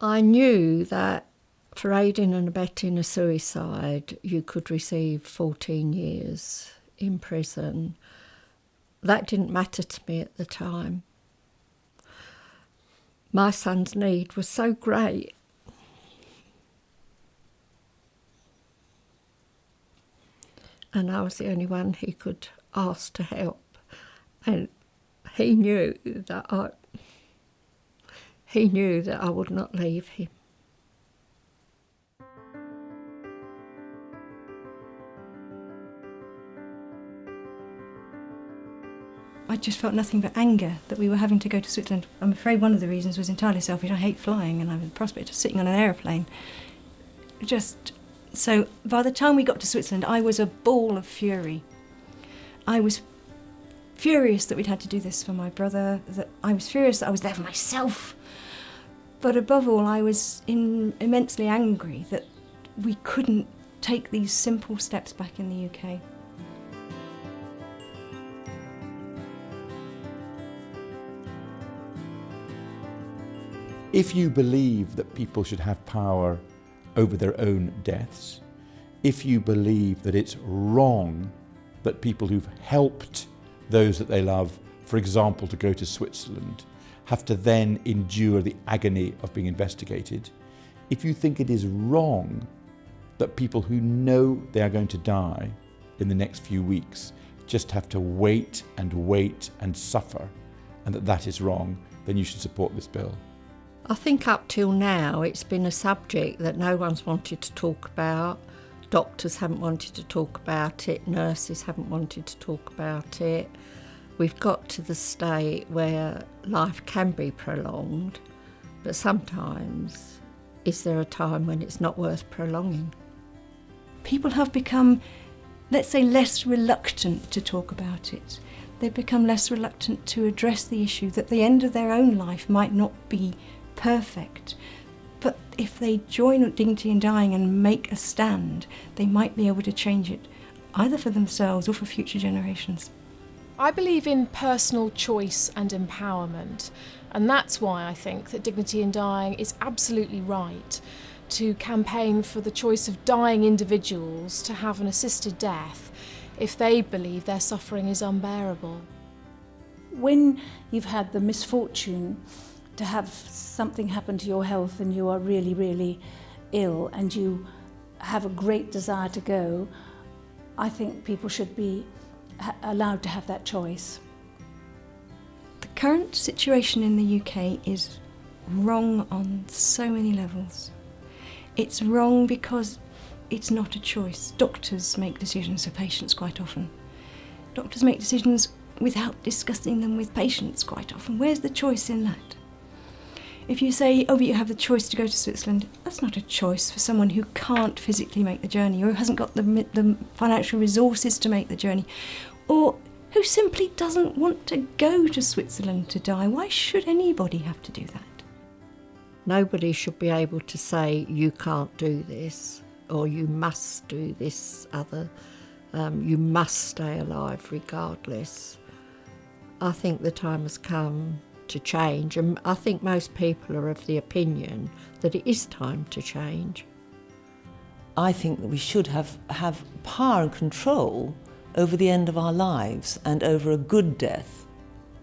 I knew that for aiding and abetting a suicide, you could receive 14 years in prison. That didn't matter to me at the time. My son's need was so great. And I was the only one he could ask to help. And he knew that I would not leave him. I just felt nothing but anger that we were having to go to Switzerland. I'm afraid one of the reasons was entirely selfish. I hate flying, and I had the prospect of sitting on an aeroplane. So by the time we got to Switzerland, I was a ball of fury. I was furious that we'd had to do this for my brother, that I was furious that I was there for myself. But above all, I was immensely angry that we couldn't take these simple steps back in the UK. If you believe that people should have power over their own deaths, if you believe that it's wrong that people who've helped those that they love, for example, to go to Switzerland, have to then endure the agony of being investigated, if you think it is wrong that people who know they are going to die in the next few weeks just have to wait and suffer, and that is wrong, then you should support this bill. I think up till now it's been a subject that no one's wanted to talk about. Doctors haven't wanted to talk about it, nurses haven't wanted to talk about it. We've got to the state where life can be prolonged, but sometimes is there a time when it's not worth prolonging? People have become, let's say, less reluctant to talk about it. They've become less reluctant to address the issue that the end of their own life might not be perfect, but if they join Dignity in Dying and make a stand, they might be able to change it, either for themselves or for future generations. I believe in personal choice and empowerment, and that's why I think that Dignity in Dying is absolutely right to campaign for the choice of dying individuals to have an assisted death if they believe their suffering is unbearable. When you've had the misfortune to have something happen to your health and you are really, really ill and you have a great desire to go, I think people should be allowed to have that choice. The current situation in the UK is wrong on so many levels. It's wrong because it's not a choice. Doctors make decisions for patients quite often. Doctors make decisions without discussing them with patients quite often. Where's the choice in that? If you say, oh, but you have the choice to go to Switzerland, that's not a choice for someone who can't physically make the journey, or who hasn't got the financial resources to make the journey, or who simply doesn't want to go to Switzerland to die. Why should anybody have to do that? Nobody should be able to say, you can't do this, or you must do this other. You must stay alive regardless. I think the time has come to change, and I think most people are of the opinion that it is time to change. I think that we should have power and control over the end of our lives and over a good death.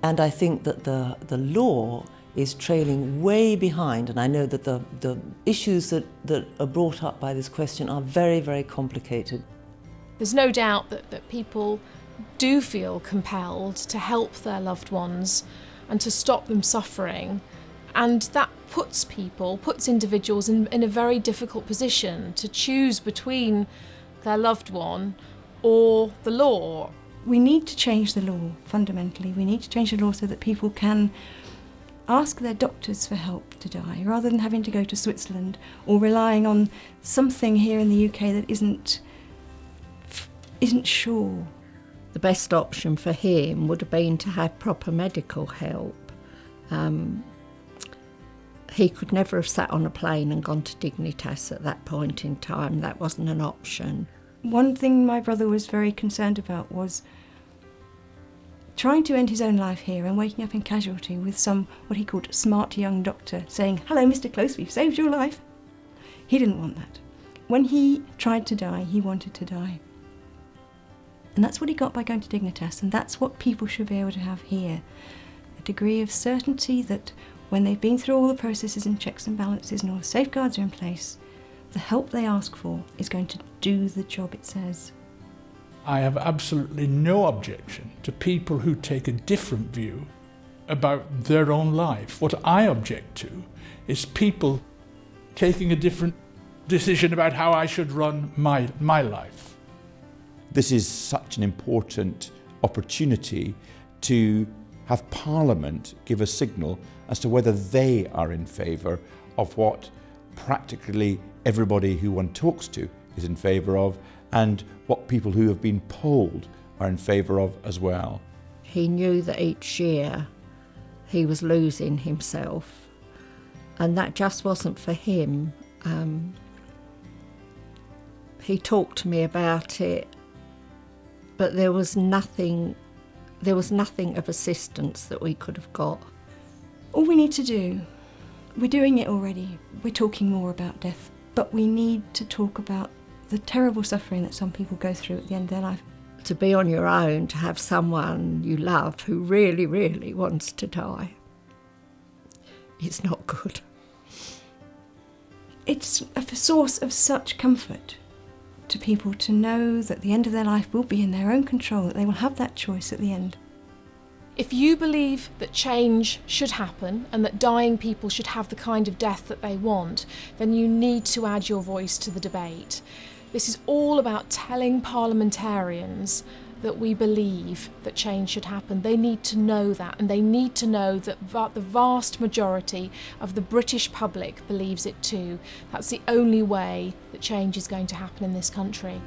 And I think that the law is trailing way behind, and I know that the issues that are brought up by this question are very, very complicated. There's no doubt that people do feel compelled to help their loved ones and to stop them suffering, and that puts individuals in a very difficult position to choose between their loved one or the law. We need to change the law, fundamentally. We need to change the law so that people can ask their doctors for help to die, rather than having to go to Switzerland or relying on something here in the UK that isn't sure. The best option for him would have been to have proper medical help. He could never have sat on a plane and gone to Dignitas at that point in time. That wasn't an option. One thing my brother was very concerned about was trying to end his own life here and waking up in casualty with some, what he called, smart young doctor saying, "Hello, Mr. Close, we've saved your life." He didn't want that. When he tried to die, he wanted to die. And that's what he got by going to Dignitas, and that's what people should be able to have here. A degree of certainty that when they've been through all the processes and checks and balances and all the safeguards are in place, the help they ask for is going to do the job it says. I have absolutely no objection to people who take a different view about their own life. What I object to is people taking a different decision about how I should run my life. This is such an important opportunity to have Parliament give a signal as to whether they are in favour of what practically everybody who one talks to is in favour of, and what people who have been polled are in favour of as well. He knew that each year he was losing himself, and that just wasn't for him. He talked to me about it, but there was nothing of assistance that we could have got. All we need to do, we're doing it already, we're talking more about death, but we need to talk about the terrible suffering that some people go through at the end of their life. To be on your own, to have someone you love who really, really wants to die, it's not good. It's a source of such comfort to people to know that the end of their life will be in their own control, that they will have that choice at the end. If you believe that change should happen and that dying people should have the kind of death that they want, then you need to add your voice to the debate. This is all about telling parliamentarians that we believe that change should happen. They need to know that, and they need to know that the vast majority of the British public believes it too. That's the only way that change is going to happen in this country.